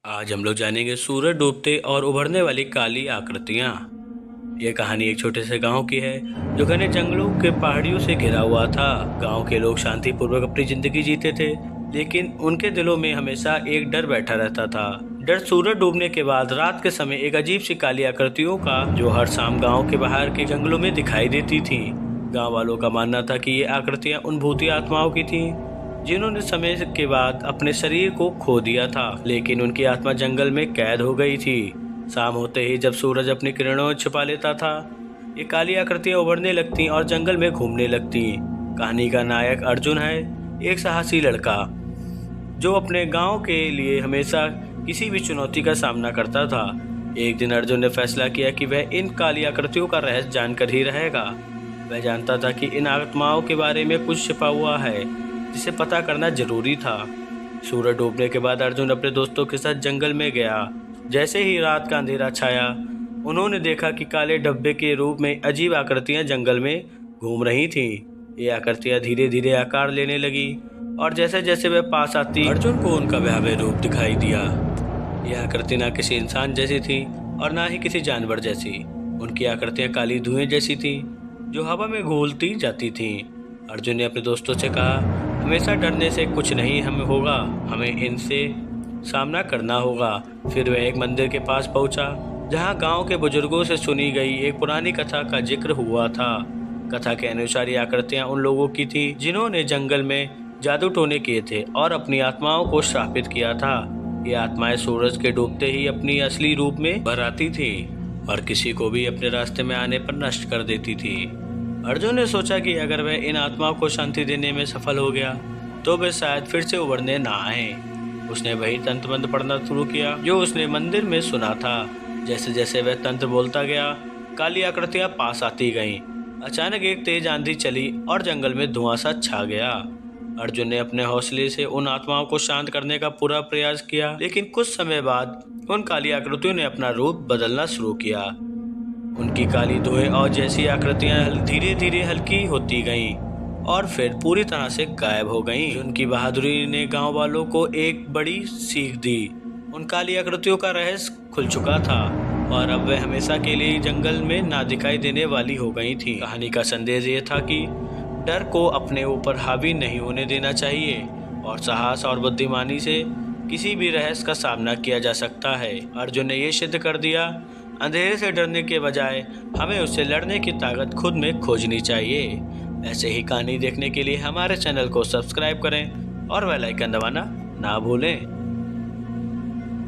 आज हम लोग जानेंगे सूरज डूबते और उभरने वाली काली आकृतियाँ। यह कहानी एक छोटे से गांव की है जो घने जंगलों के पहाड़ियों से घिरा हुआ था। गांव के लोग शांतिपूर्वक अपनी जिंदगी जीते थे, लेकिन उनके दिलों में हमेशा एक डर बैठा रहता था। डर सूरज डूबने के बाद रात के समय एक अजीब सी काली आकृतियों का, जो हर शाम गाँव के बाहर के जंगलों में दिखाई देती थी। गाँव वालों का मानना था कि ये आकृतियाँ उन भूतिया आत्माओं की थी जिन्होंने समय के बाद अपने शरीर को खो दिया था, लेकिन उनकी आत्मा जंगल में कैद हो गई थी। शाम होते ही जब सूरज अपनी किरणों में छिपा लेता था, ये काली आकृतियां उभरने लगती और जंगल में घूमने लगती। कहानी का नायक अर्जुन है, एक साहसी लड़का जो अपने गांव के लिए हमेशा किसी भी चुनौती का सामना करता था। एक दिन अर्जुन ने फैसला किया कि वह इन काली आकृतियों का रहस्य जानकर ही रहेगा। वह जानता था कि इन आत्माओं के बारे में कुछ छिपा हुआ है जिसे पता करना जरूरी था। सूरज डूबने के बाद अर्जुन अपने दोस्तों के साथ जंगल में गया। जैसे ही रात का अंधेरा छाया, उन्होंने देखा कि काले डब्बे के रूप में अजीब आकृतियां जंगल में घूम रही थीं। ये आकृतियां धीरे धीरे आकार लेने लगी और जैसे जैसे वे पास आती, अर्जुन को उनका भयावह रूप दिखाई दिया। यह आकृति ना किसी इंसान जैसी थी और ना ही किसी जानवर जैसी। उनकी आकृतियां काली धुएं जैसी थी जो हवा में घूलती जाती थीं। अर्जुन ने अपने दोस्तों से कहा, हमेशा डरने से कुछ नहीं हमें होगा, हमें इनसे सामना करना होगा। फिर वह एक मंदिर के पास पहुंचा जहां गांव के बुजुर्गों से सुनी गई एक पुरानी कथा का जिक्र हुआ था। कथा के अनुसार ये आकृतियां उन लोगों की थी जिन्होंने जंगल में जादू टोने किए थे और अपनी आत्माओं को श्रापित किया था। ये आत्माएं सूरज के डूबते ही अपनी असली रूप में बाहर आती थी और किसी को भी अपने रास्ते में आने पर नष्ट कर देती थी। अर्जुन ने सोचा कि अगर वह इन आत्माओं को शांति देने में सफल हो गया तो वे शायद फिर से उभरने ना आए। उसने वही तंत्र मंत्र पढ़ना शुरू किया जो उसने मंदिर में सुना था। जैसे जैसे वह तंत्र बोलता गया, काली आकृतियां पास आती गईं। अचानक एक तेज आंधी चली और जंगल में धुआं सा छा गया। अर्जुन ने अपने हौसले से उन आत्माओं को शांत करने का पूरा प्रयास किया, लेकिन कुछ समय बाद उन काली आकृतियों ने अपना रूप बदलना शुरू किया। उनकी काली धुएं और जैसी आकृतियां धीरे धीरे हल्की होती गईं और फिर पूरी तरह से गायब हो गईं। उनकी बहादुरी ने गांव वालों को एक बड़ी सीख दी। उन काली आकृतियों का रहस्य खुल चुका था और अब वे हमेशा के लिए जंगल में ना दिखाई देने वाली हो गई थी। कहानी का संदेश ये था कि डर को अपने ऊपर हावी नहीं होने देना चाहिए और साहस और बुद्धिमानी से किसी भी रहस्य का सामना किया जा सकता है। अर्जुन ने ये सिद्ध कर दिया, अंधेरे से डरने के बजाय हमें उससे लड़ने की ताकत खुद में खोजनी चाहिए। ऐसे ही कहानी देखने के लिए हमारे चैनल को सब्सक्राइब करें और बेल आइकन दबाना ना भूलें।